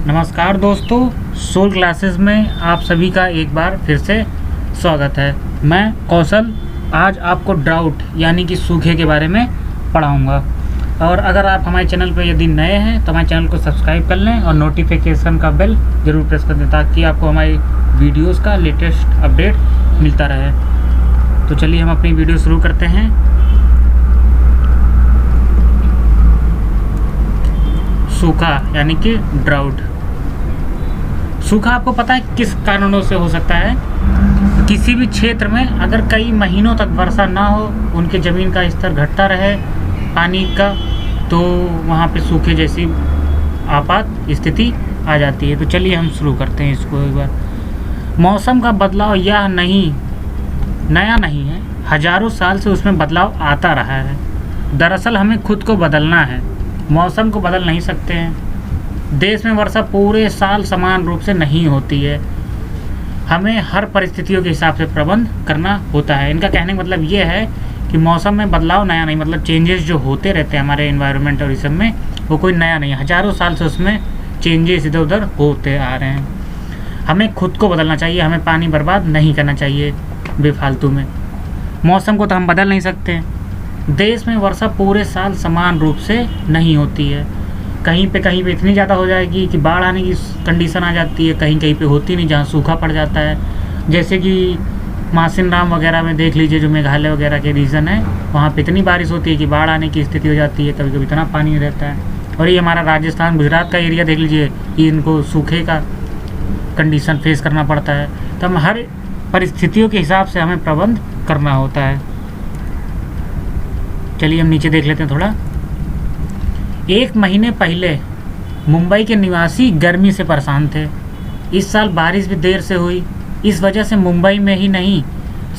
नमस्कार दोस्तों, soul classes में आप सभी का एक बार फिर से स्वागत है। मैं कौशल आज आपको ड्राउट यानी कि सूखे के बारे में पढ़ाऊंगा। और अगर आप हमारे चैनल पर यदि नए हैं तो हमारे चैनल को सब्सक्राइब कर लें और नोटिफिकेशन का बेल ज़रूर प्रेस कर दें ताकि आपको हमारी वीडियोस का लेटेस्ट अपडेट मिलता रहे। तो चलिए हम अपनी वीडियो शुरू करते हैं। सूखा यानी कि ड्राउट। सूखा आपको पता है किस कारणों से हो सकता है? किसी भी क्षेत्र में अगर कई महीनों तक वर्षा ना हो, उनके ज़मीन का स्तर घटता रहे पानी का, तो वहाँ पे सूखे जैसी आपात स्थिति आ जाती है। तो चलिए हम शुरू करते हैं इसको एक बार। मौसम का बदलाव यह नया नहीं है, हजारों साल से उसमें बदलाव आता रहा है। दरअसल हमें खुद को बदलना है, मौसम को बदल नहीं सकते हैं। देश में वर्षा पूरे साल समान रूप से नहीं होती है, हमें हर परिस्थितियों के हिसाब से प्रबंध करना होता है। इनका कहने का मतलब ये है कि मौसम में बदलाव नया नहीं, मतलब चेंजेस जो होते रहते हैं हमारे एनवायरनमेंट और इस सब में, वो कोई नया नहीं है। हजारों साल से उसमें चेंजेस इधर उधर होते आ रहे हैं। हमें खुद को बदलना चाहिए, हमें पानी बर्बाद नहीं करना चाहिए बेफालतू में। मौसम को तो हम बदल नहीं सकते। देश में वर्षा पूरे साल समान रूप से नहीं होती है। कहीं पे इतनी ज़्यादा हो जाएगी कि बाढ़ आने की कंडीशन आ जाती है, कहीं पे होती नहीं, जहाँ सूखा पड़ जाता है। जैसे कि मासिन राम वगैरह में देख लीजिए, जो मेघालय वगैरह के रीजन है, वहाँ पे इतनी बारिश होती है कि बाढ़ आने की स्थिति हो जाती है, कभी कभी इतना पानी रहता है। और ये हमारा राजस्थान गुजरात का एरिया देख लीजिए, ये इनको सूखे का कंडीशन फेस करना पड़ता है। तो हम हर परिस्थितियों के हिसाब से हमें प्रबंध करना होता है। चलिए हम नीचे देख लेते हैं थोड़ा। 1 महीने पहले मुंबई के निवासी गर्मी से परेशान थे। इस साल बारिश भी देर से हुई। इस वजह से मुंबई में ही नहीं,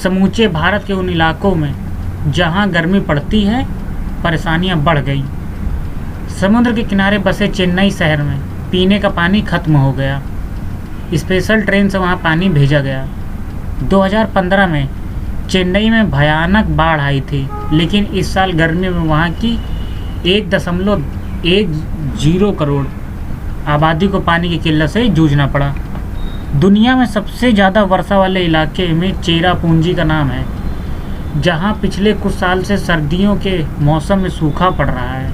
समूचे भारत के उन इलाकों में जहां गर्मी पड़ती है, परेशानियां बढ़ गई। समुद्र के किनारे बसे चेन्नई शहर में पीने का पानी खत्म हो गया। स्पेशल ट्रेन से वहां पानी भेजा गया। 2015 में चेन्नई में भयानक बाढ़ आई थी, लेकिन इस साल गर्मी में वहाँ की 1.10 करोड़ आबादी को पानी की किल्लत से जूझना पड़ा। दुनिया में सबसे ज़्यादा वर्षा वाले इलाके में चेरापूंजी का नाम है, जहाँ पिछले कुछ साल से सर्दियों के मौसम में सूखा पड़ रहा है।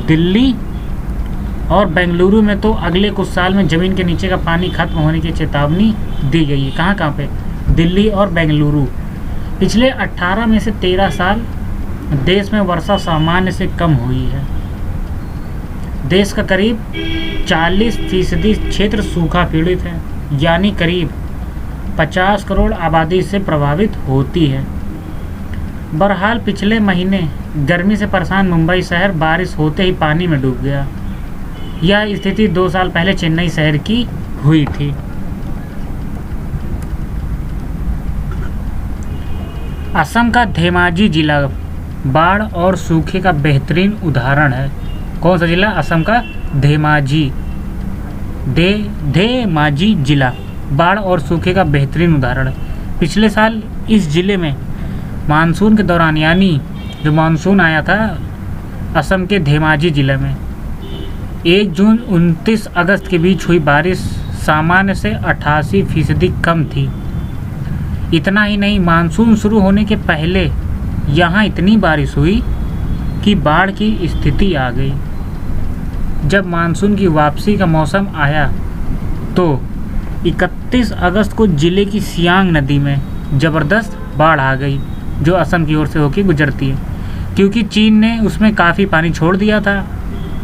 दिल्ली और बेंगलुरु में तो अगले कुछ साल में ज़मीन के नीचे का पानी खत्म होने की चेतावनी दी गई है। कहाँ पे? दिल्ली और बेंगलुरु। पिछले 18 में से 13 साल देश में वर्षा सामान्य से कम हुई है। देश का करीब 40% क्षेत्र सूखा पीड़ित है, यानी करीब 50 करोड़ आबादी से प्रभावित होती है। बहरहाल पिछले महीने गर्मी से परेशान मुंबई शहर बारिश होते ही पानी में डूब गया। यह स्थिति 2 साल पहले चेन्नई शहर की हुई थी। असम का धेमाजी जिला बाढ़ और सूखे का बेहतरीन उदाहरण है। कौन सा जिला? असम का धेमाजी जिला बाढ़ और सूखे का बेहतरीन उदाहरण है। पिछले साल इस जिले में मानसून के दौरान, यानी जो मानसून आया था असम के धेमाजी जिले में, 1 जून 29 अगस्त के बीच हुई बारिश सामान्य से 88% कम थी। इतना ही नहीं, मानसून शुरू होने के पहले यहाँ इतनी बारिश हुई कि बाढ़ की स्थिति आ गई। जब मानसून की वापसी का मौसम आया तो 31 अगस्त को जिले की सियांग नदी में ज़बरदस्त बाढ़ आ गई, जो असम की ओर से होकर गुजरती है, क्योंकि चीन ने उसमें काफ़ी पानी छोड़ दिया था।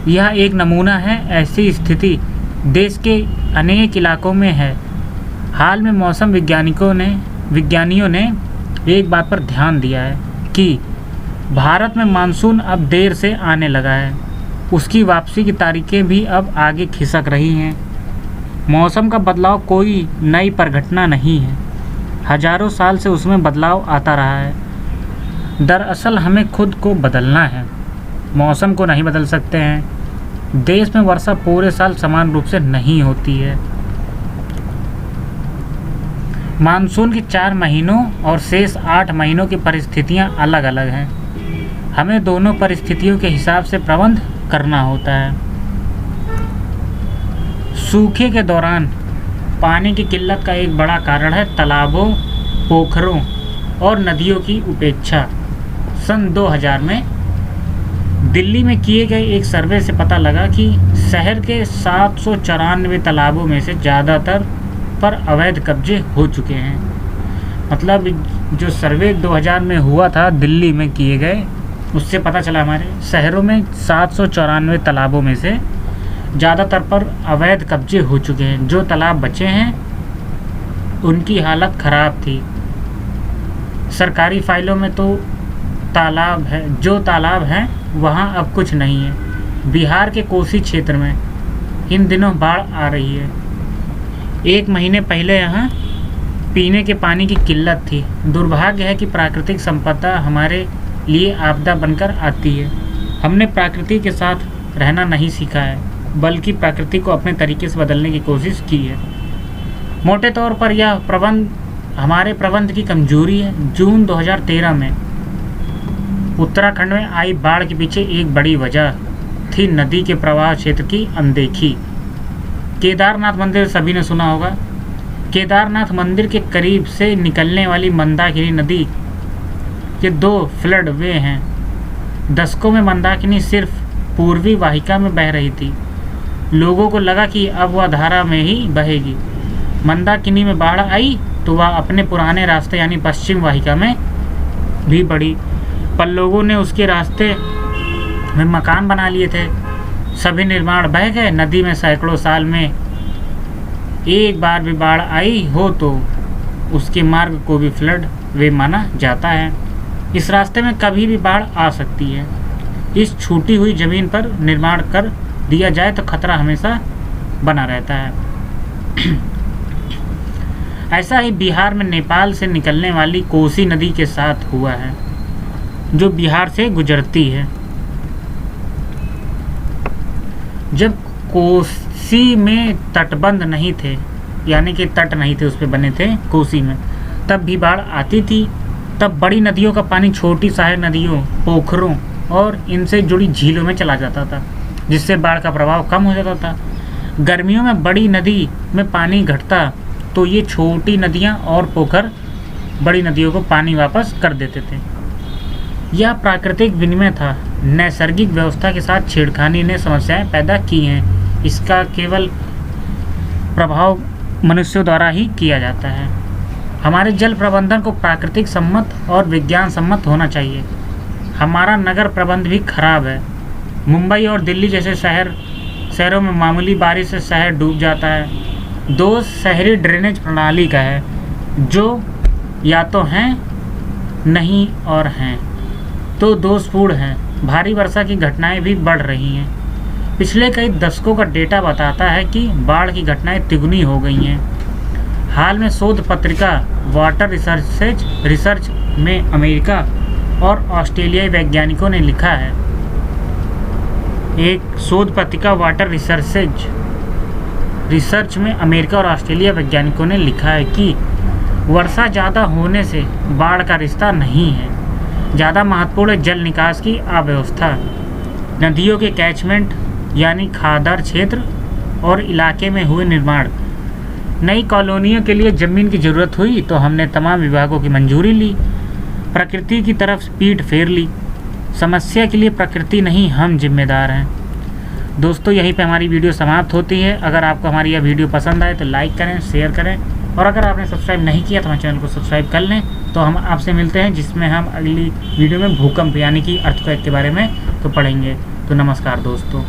यह एक नमूना है, ऐसी स्थिति देश के अनेक इलाकों में है। हाल में मौसम विज्ञानियों ने एक बात पर ध्यान दिया है कि भारत में मानसून अब देर से आने लगा है। उसकी वापसी की तारीखें भी अब आगे खिसक रही हैं। मौसम का बदलाव कोई नई परिघटना नहीं है, हजारों साल से उसमें बदलाव आता रहा है। दरअसल हमें खुद को बदलना है, मौसम को नहीं बदल सकते हैं। देश में वर्षा पूरे साल समान रूप से नहीं होती है। मानसून के 4 महीनों और शेष 8 महीनों की परिस्थितियां अलग अलग हैं। हमें दोनों परिस्थितियों के हिसाब से प्रबंध करना होता है। सूखे के दौरान पानी की किल्लत का एक बड़ा कारण है तालाबों, पोखरों और नदियों की उपेक्षा। सन 2000 में दिल्ली में किए गए एक सर्वे से पता लगा कि शहर के 794 तालाबों में से ज़्यादातर पर अवैध कब्जे हो चुके हैं। मतलब जो सर्वे 2000 में हुआ था दिल्ली में किए गए, उससे पता चला हमारे शहरों में 794 तालाबों में से ज़्यादातर पर अवैध कब्जे हो चुके हैं। जो तालाब बचे हैं उनकी हालत ख़राब थी। सरकारी फाइलों में तो तालाब है, जो तालाब हैं वहाँ अब कुछ नहीं है। बिहार के कोसी क्षेत्र में इन दिनों बाढ़ आ रही है। 1 महीने पहले यहाँ पीने के पानी की किल्लत थी। दुर्भाग्य है कि प्राकृतिक संपदा हमारे लिए आपदा बनकर आती है। हमने प्रकृति के साथ रहना नहीं सीखा है, बल्कि प्रकृति को अपने तरीके से बदलने की कोशिश की है। मोटे तौर पर यह हमारे प्रबंध की कमजोरी है। जून 2013 में उत्तराखंड में आई बाढ़ के पीछे एक बड़ी वजह थी नदी के प्रवाह क्षेत्र की अनदेखी। केदारनाथ मंदिर सभी ने सुना होगा। केदारनाथ मंदिर के करीब से निकलने वाली मंदाकिनी नदी के 2 फ्लड वे हैं। दशकों में मंदाकिनी सिर्फ पूर्वी वाहिका में बह रही थी। लोगों को लगा कि अब वह धारा में ही बहेगी। मंदाकिनी में बाढ़ आई तो वह अपने पुराने रास्ते यानी पश्चिम वाहिका में भी बढ़ी, पर लोगों ने उसके रास्ते में मकान बना लिए थे। सभी निर्माण बह गए। नदी में सैकड़ों साल में एक बार भी बाढ़ आई हो तो उसके मार्ग को भी फ्लड वे माना जाता है। इस रास्ते में कभी भी बाढ़ आ सकती है। इस छूटी हुई ज़मीन पर निर्माण कर दिया जाए तो खतरा हमेशा बना रहता है। ऐसा ही बिहार में नेपाल से निकलने वाली कोसी नदी के साथ हुआ है, जो बिहार से गुजरती है। जब कोसी में तटबंध नहीं थे, यानी कि तट नहीं थे उस पर बने थे कोसी में, तब भी बाढ़ आती थी। तब बड़ी नदियों का पानी छोटी सहायक नदियों, पोखरों और इनसे जुड़ी झीलों में चला जाता था, जिससे बाढ़ का प्रभाव कम हो जाता था। गर्मियों में बड़ी नदी में पानी घटता तो ये छोटी नदियाँ और पोखर बड़ी नदियों को पानी वापस कर देते थे। यह प्राकृतिक विनिमय था। नैसर्गिक व्यवस्था के साथ छेड़खानी ने समस्याएं पैदा की हैं। इसका केवल प्रभाव मनुष्यों द्वारा ही किया जाता है। हमारे जल प्रबंधन को प्राकृतिक सम्मत और विज्ञान सम्मत होना चाहिए। हमारा नगर प्रबंध भी खराब है। मुंबई और दिल्ली जैसे शहरों में मामूली बारिश से शहर डूब जाता है। दोष शहरी ड्रेनेज प्रणाली का है, जो या तो हैं नहीं और हैं तो दोषपूर्ण है। भारी वर्षा की घटनाएं भी बढ़ रही हैं। पिछले कई दशकों का डेटा बताता है कि बाढ़ की घटनाएं तिगुनी हो गई हैं। हाल में शोध पत्रिका वाटर रिसर्च में अमेरिका और ऑस्ट्रेलियाई वैज्ञानिकों ने लिखा है। एक शोध पत्रिका वाटर रिसर्च में अमेरिका और ऑस्ट्रेलिया वैज्ञानिकों ने लिखा है कि वर्षा ज़्यादा होने से बाढ़ का रिश्ता नहीं है। ज़्यादा महत्वपूर्ण जल निकास की अव्यवस्था, नदियों के कैचमेंट यानी खादर क्षेत्र और इलाके में हुए निर्माण। नई कॉलोनियों के लिए ज़मीन की ज़रूरत हुई तो हमने तमाम विभागों की मंजूरी ली, प्रकृति की तरफ पीठ फेर ली। समस्या के लिए प्रकृति नहीं, हम जिम्मेदार हैं। दोस्तों, यहीं पे हमारी वीडियो समाप्त होती है। अगर आपको हमारी यह वीडियो पसंद आए तो लाइक करें, शेयर करें, और अगर आपने सब्सक्राइब नहीं किया तो हमारे चैनल को सब्सक्राइब कर लें। तो हम आपसे मिलते हैं, जिसमें हम अगली वीडियो में भूकंप यानी कि अर्थक्वेक के बारे में तो पढ़ेंगे। तो नमस्कार दोस्तों।